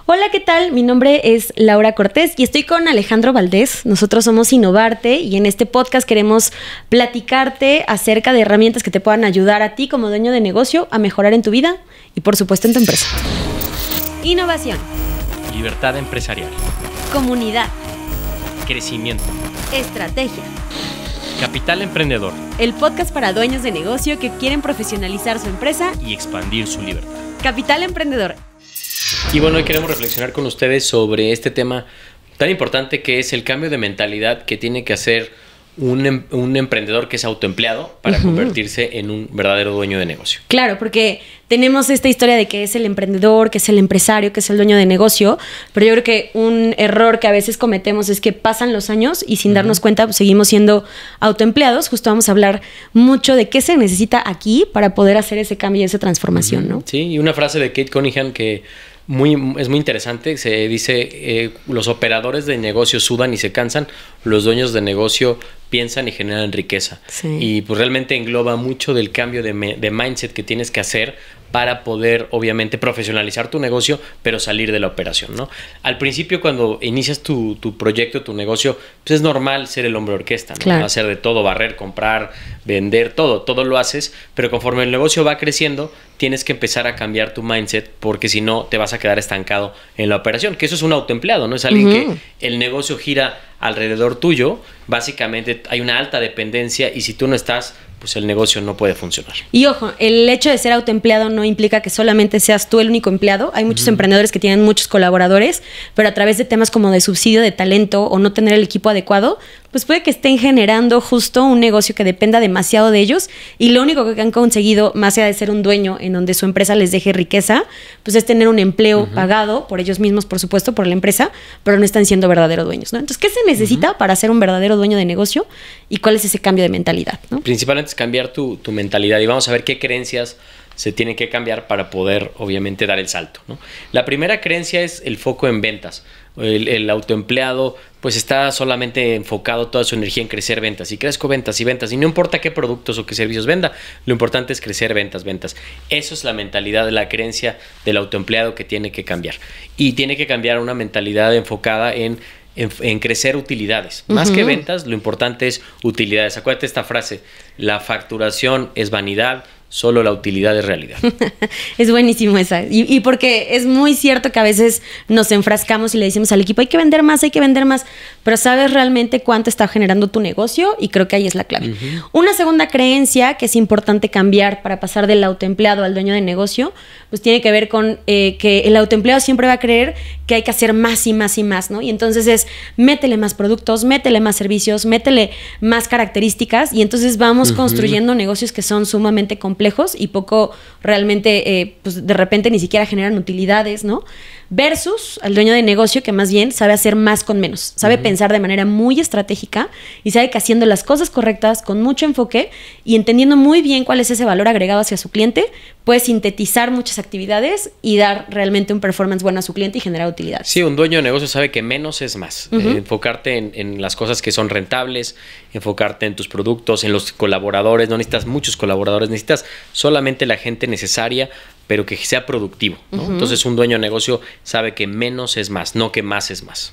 Hola, ¿qué tal? Mi nombre es Laura Cortés y estoy con Alejandro Valdés. Nosotros somos Innovarte y en este podcast queremos platicarte acerca de herramientas que te puedan ayudar a ti como dueño de negocio a mejorar en tu vida y por supuesto en tu empresa. Innovación. Libertad empresarial. Comunidad. Crecimiento. Estrategia. Capital Emprendedor. El podcast para dueños de negocio que quieren profesionalizar su empresa Y expandir su libertad. Capital Emprendedor. Y bueno, hoy queremos reflexionar con ustedes sobre este tema tan importante que es el cambio de mentalidad que tiene que hacer un emprendedor que es autoempleado para convertirse en un verdadero dueño de negocio. Claro, porque tenemos esta historia de que es el emprendedor, que es el empresario, que es el dueño de negocio, pero yo creo que un error que a veces cometemos es que pasan los años y sin darnos cuenta pues, seguimos siendo autoempleados. Justo vamos a hablar mucho de qué se necesita aquí para poder hacer ese cambio y esa transformación, ¿no? Sí, y una frase de Kate Cunningham que es muy interesante. Se dice, los operadores de negocio sudan y se cansan, los dueños de negocio piensan y generan riqueza. Sí. Y pues realmente engloba mucho del cambio de mindset que tienes que hacer para poder, obviamente, profesionalizar tu negocio, pero salir de la operación, ¿no? Al principio, cuando inicias tu proyecto, tu negocio, pues es normal ser el hombre orquesta, ¿no? Claro. Hacer de todo, barrer, comprar, vender, todo lo haces, pero conforme el negocio va creciendo, tienes que empezar a cambiar tu mindset, porque si no, te vas a quedar estancado en la operación, que eso es un autoempleado, ¿no? Es alguien que el negocio gira alrededor tuyo, básicamente hay una alta dependencia y si tú no estás, pues el negocio no puede funcionar. Y ojo, el hecho de ser autoempleado no implica que solamente seas tú el único empleado. Hay muchos emprendedores que tienen muchos colaboradores, pero a través de temas como de subsidio de talento o no tener el equipo adecuado, pues puede que estén generando justo un negocio que dependa demasiado de ellos y lo único que han conseguido, más allá de ser un dueño en donde su empresa les deje riqueza, pues es tener un empleo pagado por ellos mismos, por supuesto, por la empresa, pero no están siendo verdaderos dueños, ¿no? Entonces, ¿qué se necesita para ser un verdadero dueño de negocio y cuál es ese cambio de mentalidad, ¿no? Principalmente es cambiar tu mentalidad y vamos a ver qué creencias se tienen que cambiar para poder, obviamente, dar el salto, ¿no? La primera creencia es el foco en ventas. El autoempleado pues está solamente enfocado toda su energía en crecer ventas y crezco ventas y ventas y no importa qué productos o qué servicios venda, lo importante es crecer ventas. Eso es la mentalidad, la creencia del autoempleado que tiene que cambiar y tiene que cambiar una mentalidad enfocada en crecer utilidades. Más que ventas, lo importante es utilidades. Acuérdate esta frase, la facturación es vanidad, solo la utilidad es realidad. Es buenísimo esa. Y porque es muy cierto que a veces nos enfrascamos y le decimos al equipo, hay que vender más, pero sabes realmente cuánto está generando tu negocio y creo que ahí es la clave. Una segunda creencia que es importante cambiar para pasar del autoempleado al dueño de negocio, pues tiene que ver con que el autoempleado siempre va a creer que hay que hacer más y más y más, ¿no? Y entonces es, métele más productos, métele más servicios, métele más características y entonces vamos construyendo negocios que son sumamente complejos y poco realmente, pues de repente ni siquiera generan utilidades, ¿no? Versus al dueño de negocio que más bien sabe hacer más con menos, sabe pensar de manera muy estratégica y sabe que haciendo las cosas correctas con mucho enfoque y entendiendo muy bien cuál es ese valor agregado hacia su cliente, puede sintetizar muchas actividades y dar realmente un performance bueno a su cliente y generar utilidades. Sí, un dueño de negocio sabe que menos es más. Enfocarte en las cosas que son rentables, enfocarte en tus productos, en los colaboradores. No necesitas muchos colaboradores, necesitas solamente la gente necesaria, pero que sea productivo, ¿no? Entonces un dueño de negocio sabe que menos es más, no que más es más.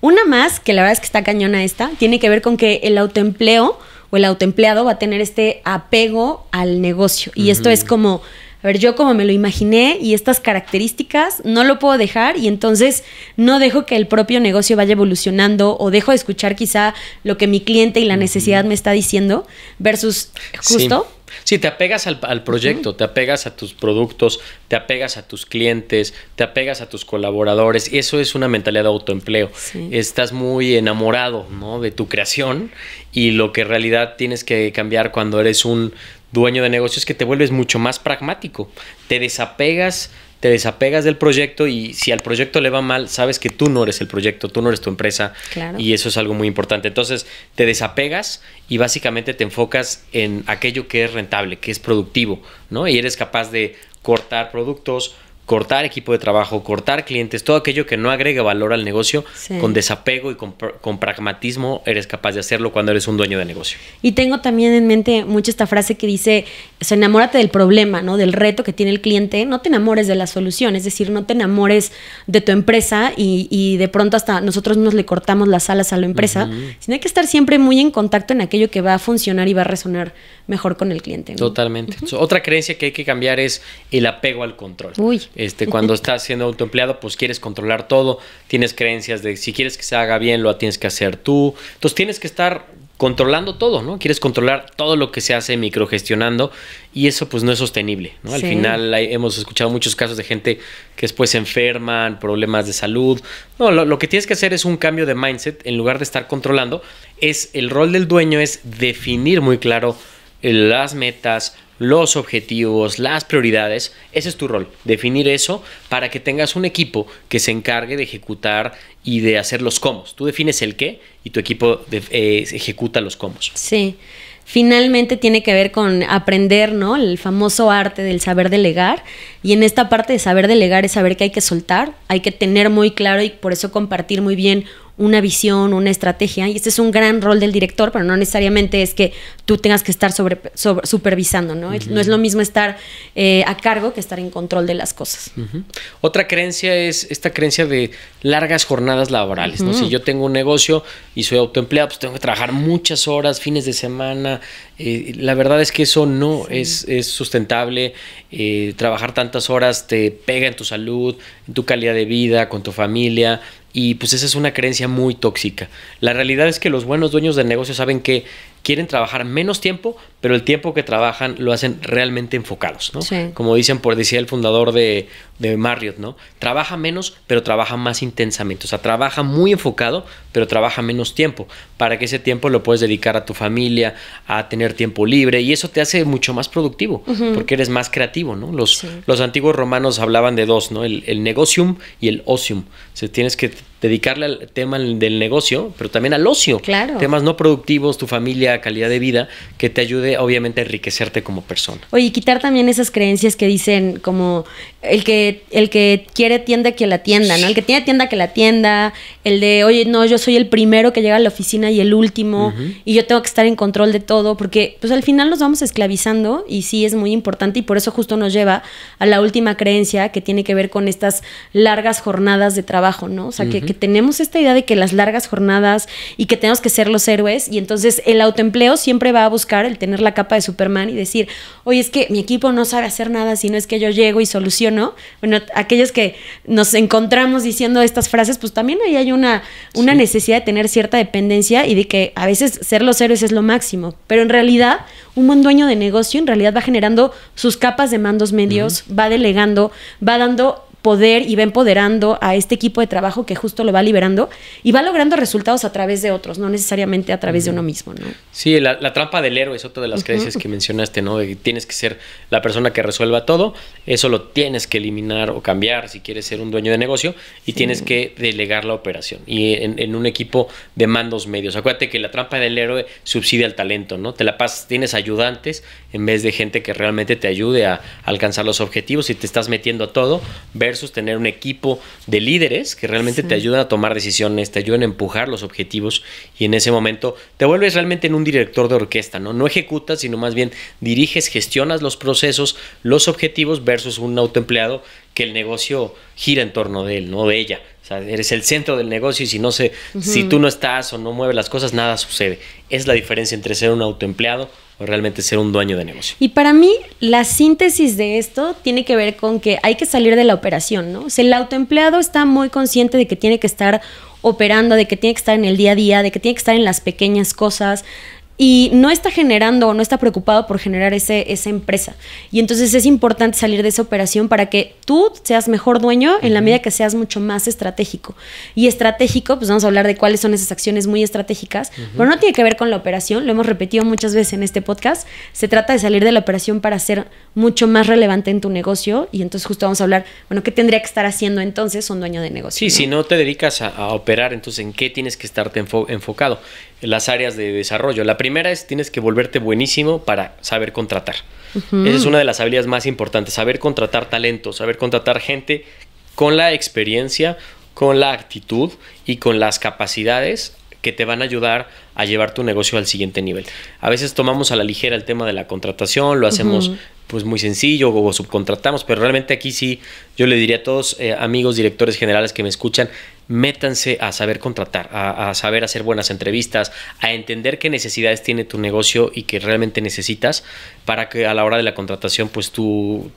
Una más, que la verdad es que está cañona esta, tiene que ver con que el autoempleo o el autoempleado va a tener este apego al negocio. Y esto es como, a ver, yo como me lo imaginé y estas características no lo puedo dejar y entonces no dejo que el propio negocio vaya evolucionando o dejo de escuchar quizá lo que mi cliente y la necesidad me está diciendo versus justo... Sí, te apegas al proyecto, te apegas a tus productos, te apegas a tus clientes, te apegas a tus colaboradores. Y eso es una mentalidad de autoempleo. Sí. Estás muy enamorado, ¿no?, de tu creación y lo que en realidad tienes que cambiar cuando eres un dueño de negocios es que te vuelves mucho más pragmático. Te desapegas del proyecto y si al proyecto le va mal, sabes que tú no eres el proyecto, tú no eres tu empresa. Claro. Y eso es algo muy importante. Entonces te desapegas y básicamente te enfocas en aquello que es rentable, que es productivo, ¿no? Y eres capaz de cortar productos, cortar equipo de trabajo, cortar clientes, todo aquello que no agregue valor al negocio, con desapego y con pragmatismo eres capaz de hacerlo cuando eres un dueño de negocio. Y tengo también en mente mucho esta frase que dice, o sea, enamórate del problema, ¿no? Del reto que tiene el cliente, no te enamores de la solución, es decir, no te enamores de tu empresa y de pronto hasta nosotros mismos le cortamos las alas a la empresa, sino hay que estar siempre muy en contacto en aquello que va a funcionar y va a resonar mejor con el cliente, ¿no? Totalmente. Otra creencia que hay que cambiar es el apego al control. Cuando estás siendo autoempleado, pues quieres controlar todo, tienes creencias de si quieres que se haga bien, lo tienes que hacer tú. Entonces tienes que estar controlando todo, ¿no? Quieres controlar todo lo que se hace microgestionando y eso pues no es sostenible, ¿no? Al final hemos escuchado muchos casos de gente que después se enferman, problemas de salud. No, lo que tienes que hacer es un cambio de mindset. En lugar de estar controlando, el rol del dueño es definir muy claro las metas, los objetivos, las prioridades. Ese es tu rol, definir eso para que tengas un equipo que se encargue de ejecutar y de hacer los cómo. Tú defines el qué y tu equipo ejecuta los cómo. Sí, finalmente tiene que ver con aprender, ¿no? El famoso arte del saber delegar, y en esta parte de saber delegar es saber que hay que soltar, hay que tener muy claro y por eso compartir muy bien una visión, una estrategia, y este es un gran rol del director, pero no necesariamente es que tú tengas que estar supervisando, ¿no? No es lo mismo estar a cargo que estar en control de las cosas. Otra creencia es esta creencia de largas jornadas laborales, ¿no? Si yo tengo un negocio y soy autoempleado, pues tengo que trabajar muchas horas, fines de semana. La verdad es que eso no es sustentable. Trabajar tantas horas te pega en tu salud, en tu calidad de vida, con tu familia. Y pues esa es una creencia muy tóxica. La realidad es que los buenos dueños de negocio saben que quieren trabajar menos tiempo, pero el tiempo que trabajan lo hacen realmente enfocados, ¿no? Como decía el fundador de Marriott, ¿no? Trabaja menos, pero trabaja más intensamente. O sea, trabaja muy enfocado, pero trabaja menos tiempo, para que ese tiempo lo puedes dedicar a tu familia, a tener tiempo libre, y eso te hace mucho más productivo, porque eres más creativo, ¿no? Los antiguos romanos hablaban de dos, ¿no? El negocium y el ocium. O sea, tienes que dedicarle al tema del negocio, pero también al ocio. Claro. Temas no productivos, tu familia, calidad de vida, que te ayude obviamente a enriquecerte como persona. Oye, y quitar también esas creencias que dicen como el que quiere tienda que la atienda, ¿no? El que tiene tienda que la atienda, el de, oye, no, yo soy el primero que llega a la oficina y el último, y yo tengo que estar en control de todo, porque pues al final nos vamos esclavizando, y sí es muy importante, y por eso justo nos lleva a la última creencia que tiene que ver con estas largas jornadas de trabajo, ¿no? O sea, que tenemos esta idea de que las largas jornadas y que tenemos que ser los héroes, y entonces el autoempleo siempre va a buscar el tener la capa de Superman y decir, oye, es que mi equipo no sabe hacer nada, sino es que yo llego y soluciono. Bueno, aquellos que nos encontramos diciendo estas frases, pues también ahí hay una necesidad de tener cierta dependencia y de que a veces ser los héroes es lo máximo, pero en realidad un buen dueño de negocio en realidad va generando sus capas de mandos medios, va delegando, va dando poder y va empoderando a este equipo de trabajo que justo lo va liberando y va logrando resultados a través de otros, no necesariamente a través de uno mismo, ¿no? Sí, la trampa del héroe es otra de las creencias que mencionaste, ¿no? De que tienes que ser la persona que resuelva todo. Eso lo tienes que eliminar o cambiar si quieres ser un dueño de negocio, y tienes que delegar la operación y en un equipo de mandos medios. Acuérdate que la trampa del héroe subsidia el talento, ¿no? Tienes ayudantes en vez de gente que realmente te ayude a alcanzar los objetivos, y te estás metiendo a todo versus tener un equipo de líderes que realmente te ayudan a tomar decisiones, te ayudan a empujar los objetivos, y en ese momento te vuelves realmente en un director de orquesta, ¿no? No ejecutas, sino más bien diriges, gestionas los procesos, los objetivos, versus un autoempleado que el negocio gira en torno de él, no de ella. O sea, eres el centro del negocio, y si tú no estás o no mueves las cosas, nada sucede. Es la diferencia entre ser un autoempleado o realmente ser un dueño de negocio. Y para mí, la síntesis de esto tiene que ver con que hay que salir de la operación, ¿no? O sea, el autoempleado está muy consciente de que tiene que estar operando, de que tiene que estar en el día a día, de que tiene que estar en las pequeñas cosas, y no está generando o no está preocupado por generar esa empresa. Y entonces es importante salir de esa operación para que tú seas mejor dueño en la medida que seas mucho más estratégico. Y estratégico, pues vamos a hablar de cuáles son esas acciones muy estratégicas, pero no tiene que ver con la operación, lo hemos repetido muchas veces en este podcast. Se trata de salir de la operación para ser mucho más relevante en tu negocio, y entonces justo vamos a hablar, bueno, ¿qué tendría que estar haciendo entonces un dueño de negocio? Sí, ¿no? Si no te dedicas a operar, entonces ¿en qué tienes que estarte enfocado? las áreas de desarrollo. La primera es tienes que volverte buenísimo para saber contratar. Esa es una de las habilidades más importantes, saber contratar talento, saber contratar gente con la experiencia, con la actitud y con las capacidades que te van a ayudar a llevar tu negocio al siguiente nivel. A veces tomamos a la ligera el tema de la contratación, lo hacemos pues muy sencillo o subcontratamos, pero realmente aquí sí yo le diría a todos amigos directores generales que me escuchan, métanse a saber contratar, a saber hacer buenas entrevistas, a entender qué necesidades tiene tu negocio y que realmente necesitas para que a la hora de la contratación pues tu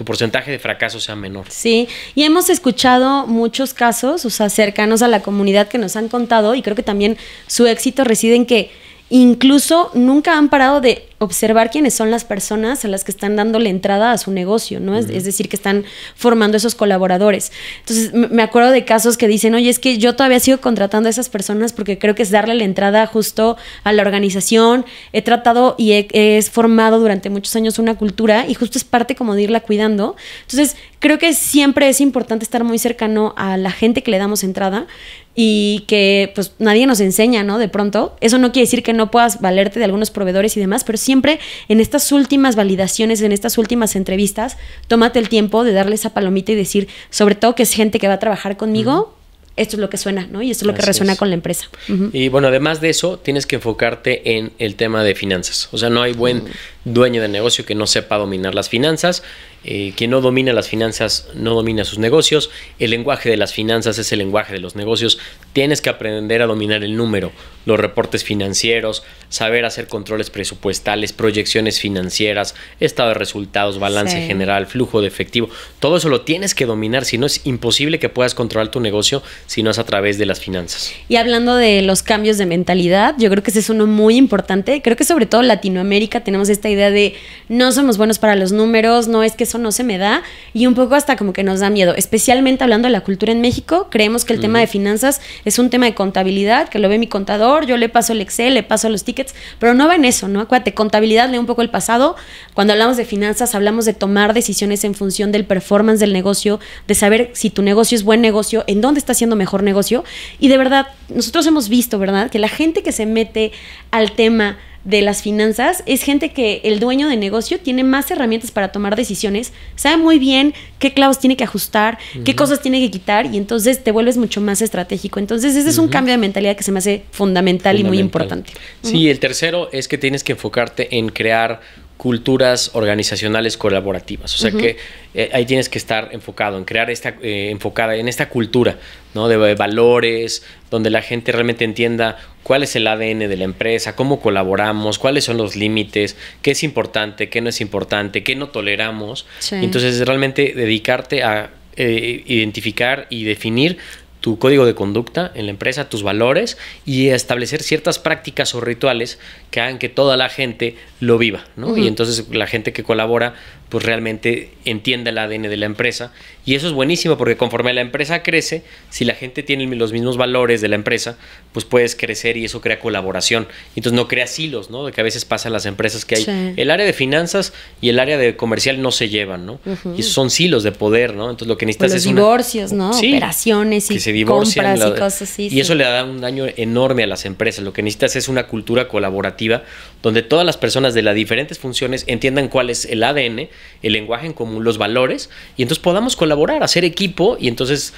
porcentaje de fracaso sea menor. Sí, y hemos escuchado muchos casos, o sea, cercanos a la comunidad que nos han contado, y creo que también su éxito reside en que incluso nunca han parado de observar quiénes son las personas a las que están dándole entrada a su negocio, ¿no? Es decir, que están formando esos colaboradores. Entonces, me acuerdo de casos que dicen, oye, es que yo todavía sigo contratando a esas personas porque creo que es darle la entrada justo a la organización. He tratado y he formado durante muchos años una cultura y justo es parte como de irla cuidando. Entonces, creo que siempre es importante estar muy cercano a la gente que le damos entrada y que pues nadie nos enseña, ¿no? De pronto, eso no quiere decir que no puedas valerte de algunos proveedores y demás, pero siempre en estas últimas validaciones, en estas últimas entrevistas, tómate el tiempo de darle esa palomita y decir, sobre todo que es gente que va a trabajar conmigo, esto es lo que suena, ¿no? Y esto es lo que resuena con la empresa. Y bueno, además de eso, tienes que enfocarte en el tema de finanzas. O sea, no hay buen dueño de negocio que no sepa dominar las finanzas. Quien no domina las finanzas no domina sus negocios. El lenguaje de las finanzas es el lenguaje de los negocios. Tienes que aprender a dominar el número, los reportes financieros, saber hacer controles presupuestales, proyecciones financieras, estado de resultados, balance general, flujo de efectivo. Todo eso lo tienes que dominar, si no es imposible que puedas controlar tu negocio si no es a través de las finanzas. Y hablando de los cambios de mentalidad, yo creo que ese es uno muy importante. Creo que sobre todo en Latinoamérica tenemos esta idea de no somos buenos para los números, no es que eso no se me da, y un poco hasta como que nos da miedo, especialmente hablando de la cultura en México. Creemos que el tema de finanzas es un tema de contabilidad, que lo ve mi contador, yo le paso el Excel, le paso los tickets, pero no va en eso, ¿no? Acuérdate, contabilidad lee un poco el pasado. Cuando hablamos de finanzas hablamos de tomar decisiones en función del performance del negocio, de saber si tu negocio es buen negocio, en dónde está haciendo mejor negocio, y de verdad, nosotros hemos visto, ¿verdad?, que la gente que se mete al tema de las finanzas es gente que el dueño de negocio tiene más herramientas para tomar decisiones, sabe muy bien qué clavos tiene que ajustar, qué cosas tiene que quitar, y entonces te vuelves mucho más estratégico. Entonces ese es un cambio de mentalidad que se me hace fundamental y muy importante. Sí, el tercero es que tienes que enfocarte en crear culturas organizacionales colaborativas. O sea que ahí tienes que estar enfocado en crear enfocada en esta cultura, ¿no?, de valores, donde la gente realmente entienda cuál es el ADN de la empresa, cómo colaboramos, cuáles son los límites, qué es importante, qué no es importante, qué no toleramos. Entonces realmente dedicarte a identificar y definir tu código de conducta en la empresa, tus valores, y establecer ciertas prácticas o rituales que hagan que toda la gente lo viva, ¿no? Y entonces la gente que colabora pues realmente entienda el ADN de la empresa, y eso es buenísimo porque conforme la empresa crece, si la gente tiene los mismos valores de la empresa, pues puedes crecer y eso crea colaboración. Entonces no crea silos, ¿no? De que a veces pasa en las empresas que hay el área de finanzas y el área de comercial no se llevan, ¿no? Y esos son silos de poder, ¿no? Entonces lo que necesitas es divorcios, ¿no? Operaciones y se divorcian, compras y cosas así. Y eso le da un daño enorme a las empresas. Lo que necesitas es una cultura colaborativa donde todas las personas de las diferentes funciones entiendan cuál es el ADN, el lenguaje en común, los valores, y entonces podamos colaborar, hacer equipo, y entonces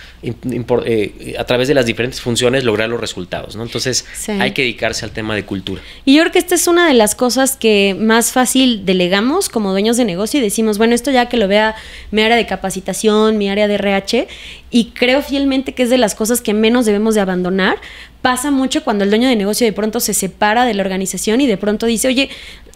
a través de las diferentes funciones lograr los resultados, ¿no? Entonces hay que dedicarse al tema de cultura. Y yo creo que esta es una de las cosas que más fácil delegamos como dueños de negocio y decimos, bueno, esto ya que lo vea mi área de capacitación, mi área de RH, y creo fielmente que es de las cosas que menos debemos de abandonar. Pasa mucho cuando el dueño de negocio de pronto se separa de la organización y de pronto dice, oye,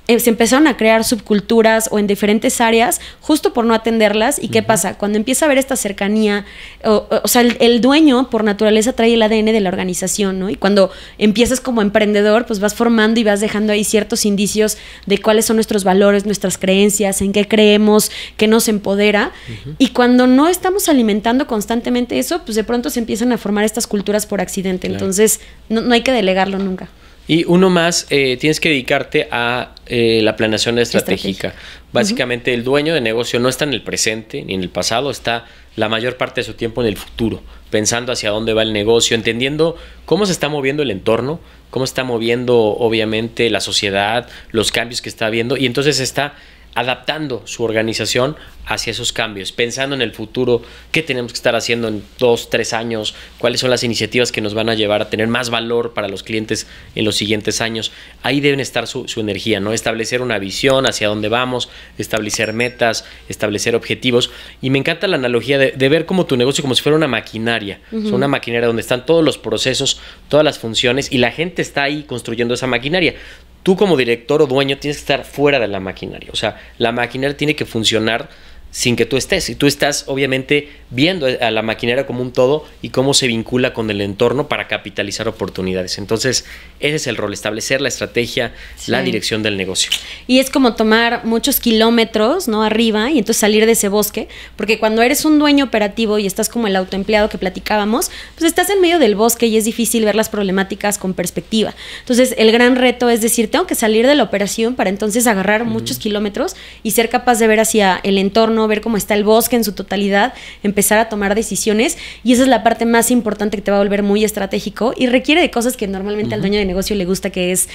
se empezaron a crear subculturas o en diferentes áreas justo por no atenderlas. ¿Y qué pasa? Cuando empieza a haber esta cercanía, o sea, el dueño por naturaleza trae el ADN de la organización, ¿no? Y cuando empiezas como emprendedor, pues vas formando y vas dejando ahí ciertos indicios de cuáles son nuestros valores, nuestras creencias, en qué creemos, qué nos empodera. Y cuando no estamos alimentando constantemente eso, pues de pronto se empiezan a formar estas culturas por accidente. Entonces, no hay que delegarlo nunca. Y uno más, tienes que dedicarte a la planeación estratégica. Básicamente el dueño de negocio no está en el presente ni en el pasado, está la mayor parte de su tiempo en el futuro, pensando hacia dónde va el negocio, entendiendo cómo se está moviendo el entorno, cómo se está moviendo obviamente la sociedad, los cambios que está habiendo, y entonces está adaptando su organización hacia esos cambios, pensando en el futuro, qué tenemos que estar haciendo en 2, 3 años, cuáles son las iniciativas que nos van a llevar a tener más valor para los clientes en los siguientes años. Ahí deben estar su energía, ¿no? Establecer una visión hacia dónde vamos, establecer metas, establecer objetivos. Y me encanta la analogía de ver como tu negocio como si fuera una maquinaria. O sea, una maquinaria donde están todos los procesos, todas las funciones, y la gente está ahí construyendo esa maquinaria. Tú como director o dueño tienes que estar fuera de la maquinaria. O sea, la maquinaria tiene que funcionar sin que tú estés. Y tú estás obviamente viendo a la maquinaria como un todo y cómo se vincula con el entorno para capitalizar oportunidades. Entonces, ese es el rol, establecer la estrategia, la dirección del negocio. Y es como tomar muchos kilómetros, ¿no? Arriba, y entonces salir de ese bosque, porque cuando eres un dueño operativo y estás como el autoempleado que platicábamos, pues estás en medio del bosque y es difícil ver las problemáticas con perspectiva. Entonces, el gran reto es decir, tengo que salir de la operación para entonces agarrar muchos kilómetros y ser capaz de ver hacia el entorno, ver cómo está el bosque en su totalidad, empezar a tomar decisiones, y esa es la parte más importante que te va a volver muy estratégico y requiere de cosas que normalmente al dueño de negocio le gusta, que es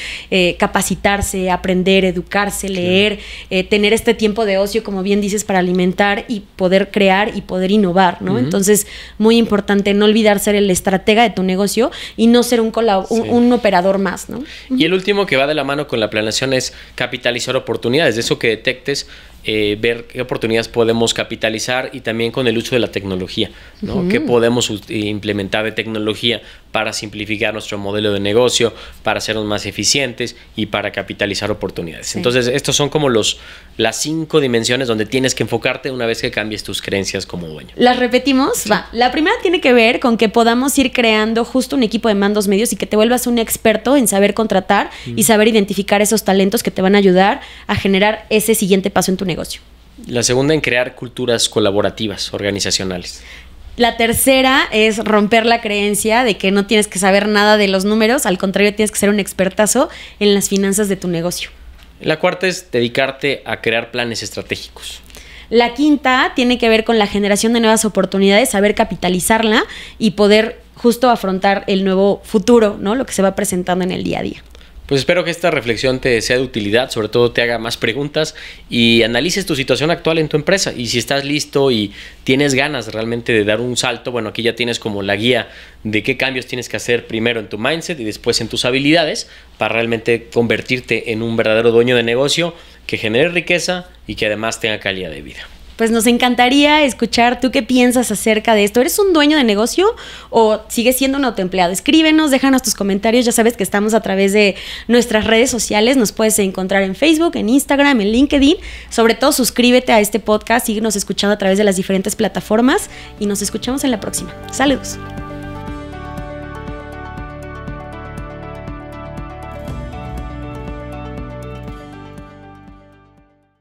capacitarse, aprender, educarse, leer, tener este tiempo de ocio, como bien dices, para alimentar y poder crear y poder innovar, ¿no? Entonces, muy importante no olvidar ser el estratega de tu negocio y no ser un operador más, ¿no? Y el último que va de la mano con la planeación es capitalizar oportunidades, de eso que detectes, ver qué oportunidades podemos capitalizar, y también con el uso de la tecnología, ¿no? ¿Qué podemos implementar de tecnología para simplificar nuestro modelo de negocio, para hacernos más eficientes y para capitalizar oportunidades? Entonces, estos son como las 5 dimensiones donde tienes que enfocarte una vez que cambies tus creencias como dueño. ¿Las repetimos? Sí. Va. La primera tiene que ver con que podamos ir creando justo un equipo de mandos medios y que te vuelvas un experto en saber contratar y saber identificar esos talentos que te van a ayudar a generar ese siguiente paso en tu negocio. La segunda, en crear culturas colaborativas, organizacionales. La tercera es romper la creencia de que no tienes que saber nada de los números, al contrario, tienes que ser un expertazo en las finanzas de tu negocio. La cuarta es dedicarte a crear planes estratégicos. La quinta tiene que ver con la generación de nuevas oportunidades, saber capitalizarla y poder justo afrontar el nuevo futuro, ¿no? Lo que se va presentando en el día a día. Pues espero que esta reflexión te sea de utilidad, sobre todo te haga más preguntas y analices tu situación actual en tu empresa. Y si estás listo y tienes ganas realmente de dar un salto, bueno, aquí ya tienes como la guía de qué cambios tienes que hacer primero en tu mindset y después en tus habilidades para realmente convertirte en un verdadero dueño de negocio que genere riqueza y que además tenga calidad de vida. Pues nos encantaría escuchar tú qué piensas acerca de esto. ¿Eres un dueño de negocio o sigues siendo un autoempleado? Escríbenos, déjanos tus comentarios. Ya sabes que estamos a través de nuestras redes sociales. Nos puedes encontrar en Facebook, en Instagram, en LinkedIn. Sobre todo, suscríbete a este podcast, síguenos escuchando a través de las diferentes plataformas y nos escuchamos en la próxima. Saludos.